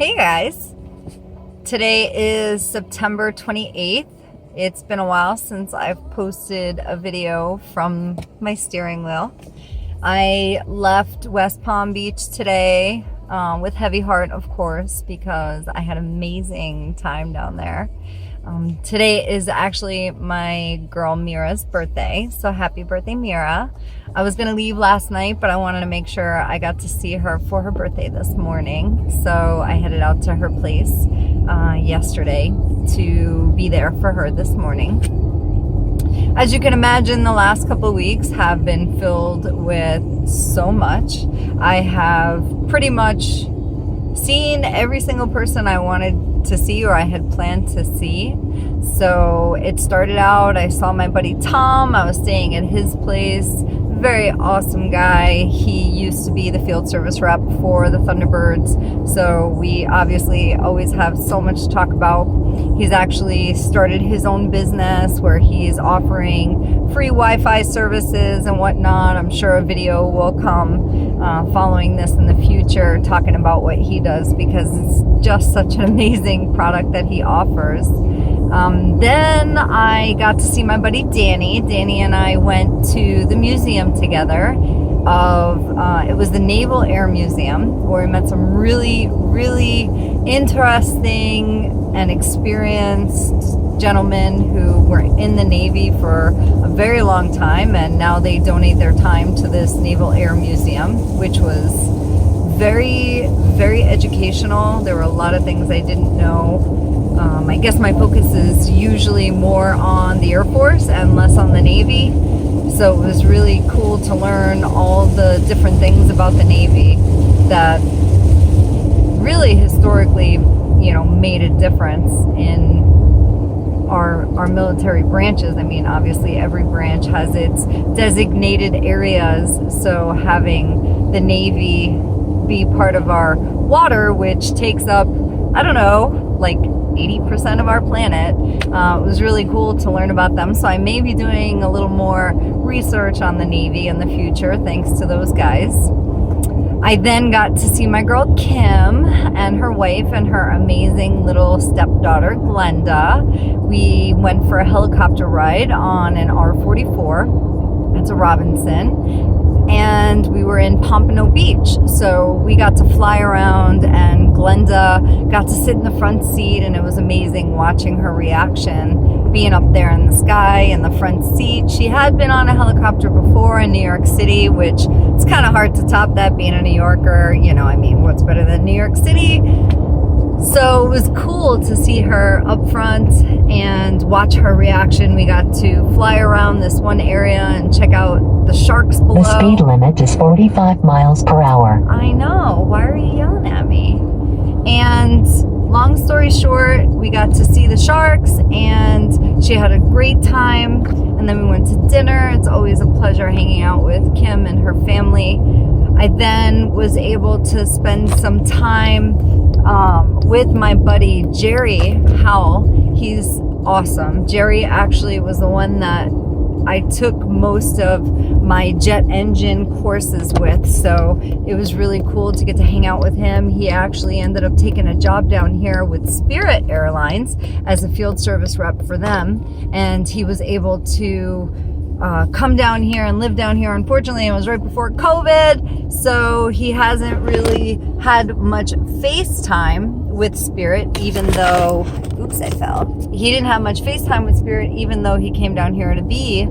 Hey guys, today is September 28th. It's been a while since I've posted a video from my steering wheel. I left West Palm Beach today with heavy heart, of course, because I had an amazing time down there. Today is actually my girl Mira's birthday, so happy birthday, Mira. I was gonna leave last night, but I wanted to make sure I got to see her for her birthday this morning, so I headed out to her place yesterday to be there for her this morning. As you can imagine, the last couple of weeks have been filled with so much. I have pretty much seen every single person I wanted to see or I had planned to see. So it started out, I saw my buddy Tom. I was staying at his place. Very awesome guy. He used to be the field service rep for the Thunderbirds, so we obviously always have so much to talk about. He's actually started his own business where he's offering free Wi-Fi services and whatnot. I'm sure a video will come following this in the future talking about what he does, because it's just such an amazing product that he offers. Then I got to see my buddy Danny. Danny and I went to the museum together. It was the Naval Air Museum, where we met some really interesting and experienced gentlemen who were in the Navy for a very long time, and now they donate their time to this Naval Air Museum, which was very educational. There were a lot of things I didn't know. I guess my focus is usually more on the Air Force and less on the Navy. So it was really cool to learn all the different things about the Navy that really historically, made a difference in our military branches. I mean, obviously every branch has its designated areas. So having the Navy be part of our water, which takes up, like 80% of our planet. It was really cool to learn about them. So I may be doing a little more research on the Navy in the future, thanks to those guys. I then got to see my girl Kim and her wife and her amazing little stepdaughter Glenda. We went for a helicopter ride on an R-44. It's a Robinson. And we were in Pompano Beach. So we got to fly around, and Glenda got to sit in the front seat, and it was amazing watching her reaction, being up there in the sky in the front seat. She had been on a helicopter before in New York City, which it's kind of hard to top that, being a New Yorker. What's better than New York City? So it was cool to see her up front and watch her reaction. We got to fly around this one area and check out the sharks below. The speed limit is 45 miles per hour. I know. Why are you yelling at me? And long story short, we got to see the sharks, and she had a great time. And then we went to dinner. It's always a pleasure hanging out with Kim and her family. I then was able to spend some time with my buddy Jerry Howell. He's awesome. Jerry actually was the one that I took most of my jet engine courses with, so it was really cool to get to hang out with him. He actually ended up taking a job down here with Spirit Airlines as a field service rep for them, and he was able to come down here and live down here. Unfortunately, it was right before COVID, so he hasn't really had much FaceTime with Spirit, even though, I fell. He didn't have much FaceTime with Spirit, even though he came down here to be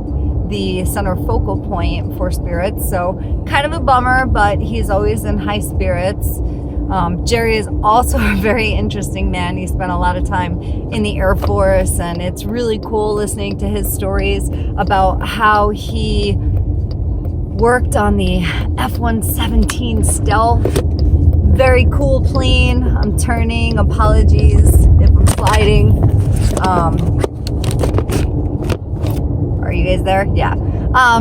the center focal point for Spirit. So kind of a bummer, but he's always in high spirits. Jerry is also a very interesting man. He spent a lot of time in the Air Force, and it's really cool listening to his stories about how he worked on the F-117 Stealth. Very cool plane. I'm turning. Apologies if I'm sliding. Are you guys there? Yeah.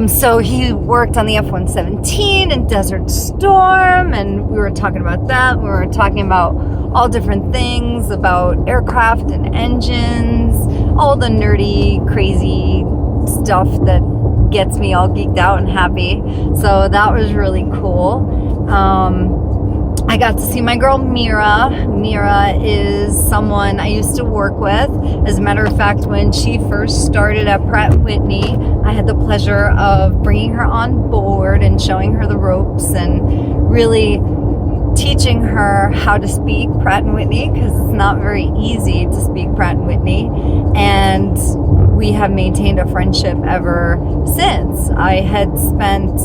So he worked on the F-117 and Desert Storm, and we were talking about that. We were talking about all different things about aircraft and engines, all the nerdy, crazy stuff that gets me all geeked out and happy. So that was really cool. I got to see my girl Mira. Mira is someone I used to work with. As a matter of fact, when she first started at Pratt & Whitney, I had the pleasure of bringing her on board and showing her the ropes and really teaching her how to speak Pratt & Whitney, because it's not very easy to speak Pratt & Whitney. And we have maintained a friendship ever since. I had spent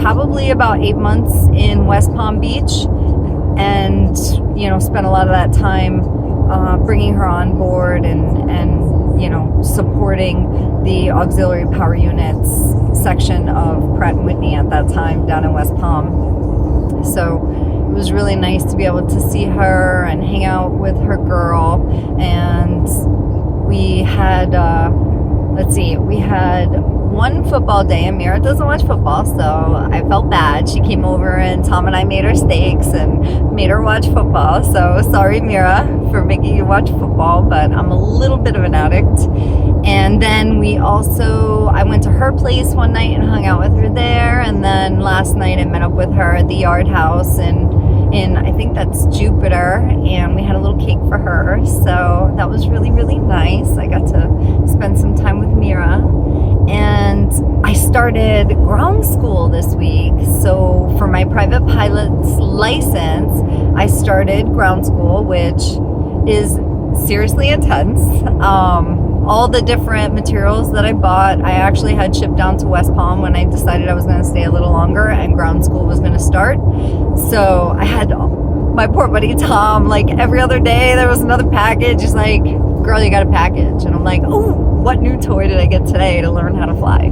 probably about 8 months in West Palm Beach and, you know, spent a lot of that time bringing her on board and, you know, supporting the auxiliary power units section of Pratt & Whitney at that time down in West Palm. So it was really nice to be able to see her and hang out with her girl. And we had, we had one football day, and Mira doesn't watch football, so I felt bad. She came over and Tom and I made her steaks and made her watch football. So sorry, Mira, for making you watch football, but I'm a little bit of an addict. And then I went to her place one night and hung out with her there. And then last night I met up with her at the Yard House in I think that's Jupiter, and we had a little cake for her. So that was really, really nice. I got to spend some time with Mira. And I started ground school this week. So for my private pilot's license, I started ground school, which is seriously intense. All the different materials that I bought, I actually had shipped down to West Palm when I decided I was going to stay a little longer and ground school was going to start. So I had my poor buddy Tom, like every other day there was another package. He's like, girl, you got a package. And I'm like, oh, what new toy did I get today to learn how to fly?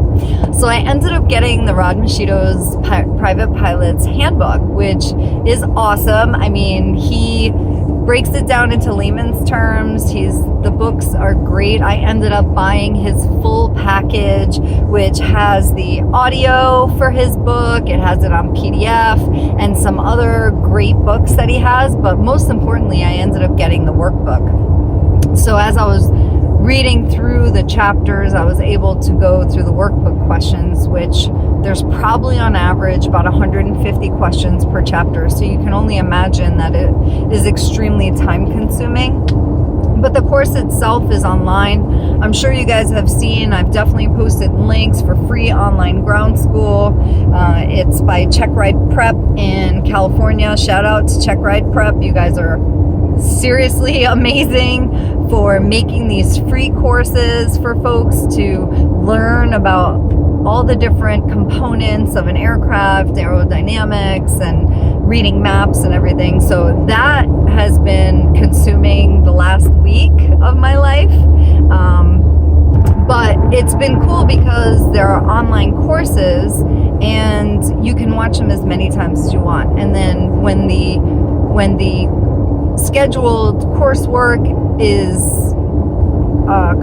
So I ended up getting the Rod Machito's Private Pilot's Handbook, which is awesome. I mean, he breaks it down into layman's terms. The books are great. I ended up buying his full package, which has the audio for his book. It has it on PDF and some other great books that he has. But most importantly, I ended up getting the workbook. So as I was reading through the chapters, I was able to go through the workbook questions, which there's probably on average about 150 questions per chapter. So you can only imagine that it is extremely time consuming. But the course itself is online. I'm sure you guys have seen, I've definitely posted links for free online ground school. It's by Check Ride Prep in California. Shout out to Check Ride Prep. You guys are seriously amazing for making these free courses for folks to learn about all the different components of an aircraft, aerodynamics, and reading maps and everything. So that has been consuming the last week of my life. But it's been cool because there are online courses and you can watch them as many times as you want. And then when the scheduled coursework is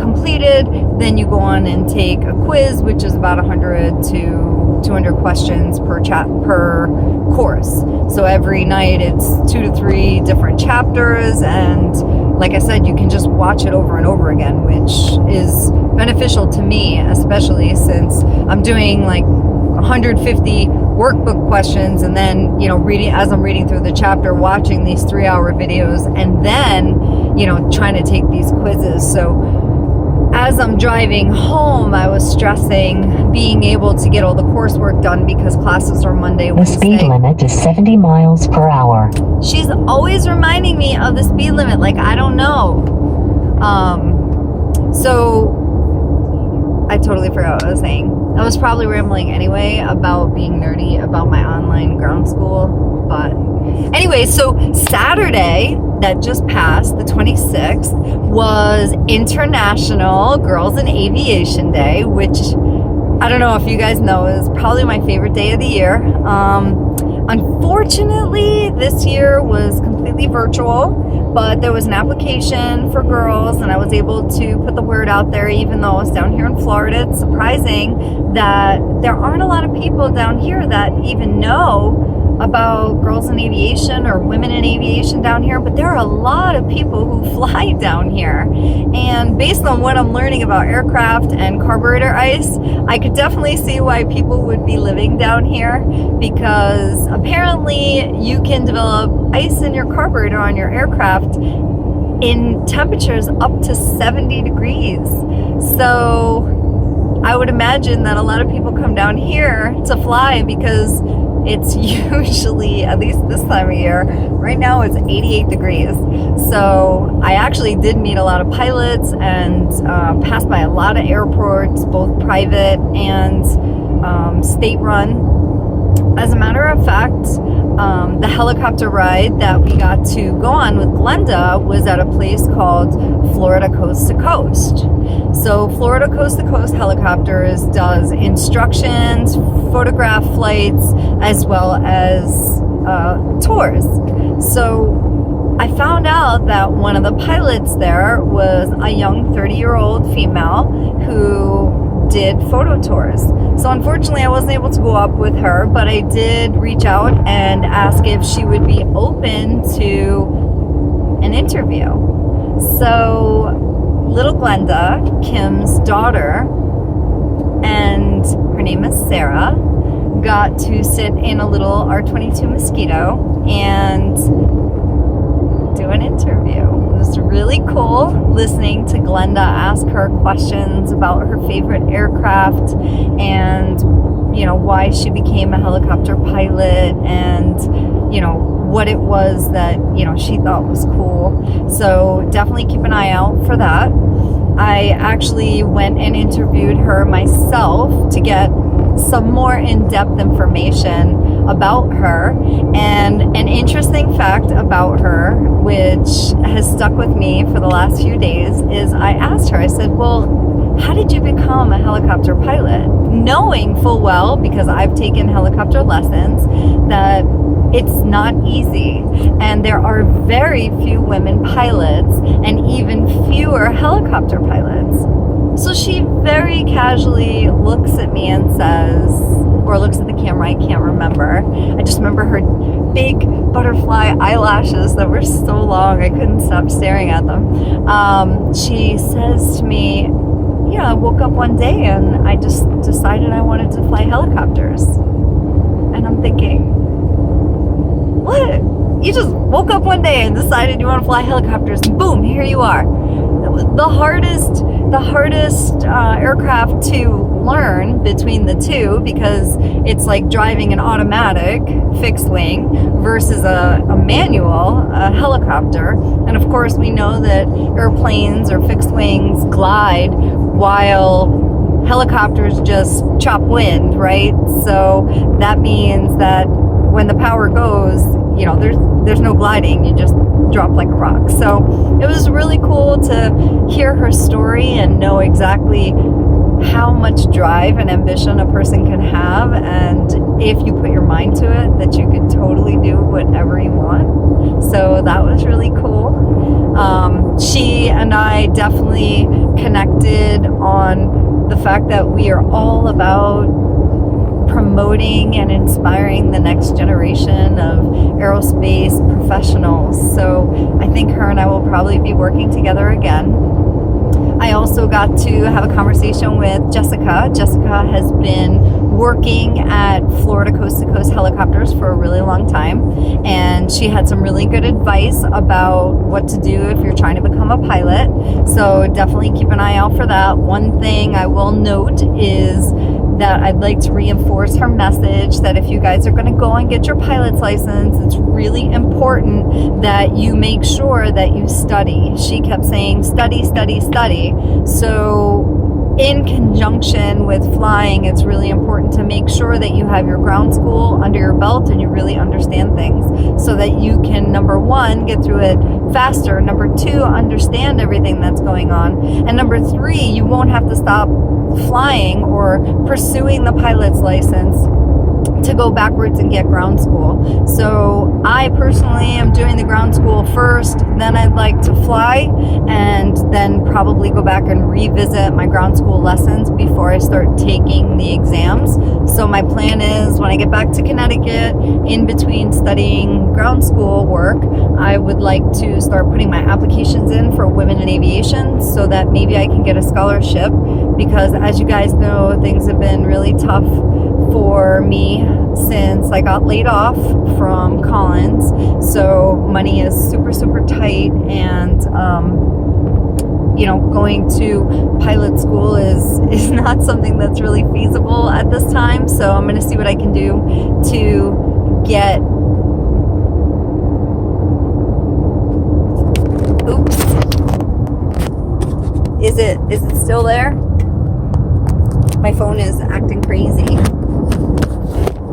completed, then you go on and take a quiz, which is about 100 to 200 questions per course. So every night it's 2 to 3 different chapters, and like I said, you can just watch it over and over again, which is beneficial to me, especially since I'm doing like 150 workbook questions, and then, you know, as I'm reading through the chapter, watching these 3-hour videos, and then, you know, trying to take these quizzes. So as I'm driving home, I was stressing being able to get all the coursework done because classes are Monday, Wednesday. The speed limit is 70 miles per hour. She's always reminding me of the speed limit, like I don't know. So I totally forgot what I was saying. I was probably rambling anyway about being nerdy about my online ground school. But anyway, so Saturday that just passed, the 26th, was International Girls in Aviation Day, which I don't know if you guys know is probably my favorite day of the year. Unfortunately, this year was completely virtual, but there was an application for girls and I was able to put the word out there, even though I was down here in Florida. It's surprising that there aren't a lot of people down here that even know about girls in aviation or women in aviation down here, but there are a lot of people who fly down here. And based on what I'm learning about aircraft and carburetor ice, I could definitely see why people would be living down here, because apparently you can develop ice in your carburetor on your aircraft in temperatures up to 70 degrees. So I would imagine that a lot of people come down here to fly because it's usually, at least this time of year, right now it's 88 degrees. So I actually did meet a lot of pilots and passed by a lot of airports, both private and state-run. As a matter of fact, the helicopter ride that we got to go on with Glenda was at a place called Florida Coast to Coast. So Florida Coast to Coast Helicopters does instructions, photograph flights, as well as tours. So I found out that one of the pilots there was a young 30-year-old female who did photo tours. So unfortunately I wasn't able to go up with her, but I did reach out and ask if she would be open to an interview. So little Glenda, Kim's daughter, and her name is Sarah, got to sit in a little R-22 Mosquito and do an interview. It was really cool listening to Glenda ask her questions about her favorite aircraft and, you know, why she became a helicopter pilot and, you know, what it was that, you know, she thought was cool. So definitely keep an eye out for that. I actually went and interviewed her myself to get some more in-depth information about her. And an interesting fact about her, which has stuck with me for the last few days, is I asked her, I said, well, how did you become a helicopter pilot? Knowing full well, because I've taken helicopter lessons, that it's not easy. And there are very few women pilots and even fewer helicopter pilots. So she very casually looks at me and says, or looks at the camera, I can't remember. I just remember her big butterfly eyelashes that were so long I couldn't stop staring at them. She says to me, yeah, I woke up one day and I just decided I wanted to fly helicopters. And I'm thinking, what? You just woke up one day and decided you want to fly helicopters and boom, here you are. The hardest aircraft to learn between the two, because it's like driving an automatic fixed wing versus a manual helicopter. And of course we know that airplanes or fixed wings glide while helicopters just chop wind, right? So that means that when the power goes, you know, there's no gliding, you just drop like a rock. So it was really cool to hear her story and know exactly how much drive and ambition a person can have, and if you put your mind to it, that you could totally do whatever you want. So that was really cool. She and I definitely connected on the fact that we are all about promoting and inspiring the next generation of aerospace professionals. So I think her and I will probably be working together again. I also got to have a conversation with Jessica. Jessica has been working at Florida Coast to Coast Helicopters for a really long time, and she had some really good advice about what to do if you're trying to become a pilot. So definitely keep an eye out for that. One thing I will note is that I'd like to reinforce her message that if you guys are going to go and get your pilot's license, it's really important that you make sure that you study. She kept saying study, study, study. So in conjunction with flying, it's really important to make sure that you have your ground school under your belt and you really understand things so that you can, number one, get through it faster, number two, understand everything that's going on, and number three, you won't have to stop flying or pursuing the pilot's license to go backwards and get ground school. So I personally am doing the ground school first, then I'd like to fly, and then probably go back and revisit my ground school lessons before I start taking the exams. So my plan is when I get back to Connecticut, in between studying ground school work, I would like to start putting my applications in for women in aviation so that maybe I can get a scholarship, because as you guys know, things have been really tough for me since I got laid off from Collins. So money is super tight, and you know, going to pilot school is not something that's really feasible at this time. So I'm going to see what I can do to get, oops, is it still there? My phone is acting crazy.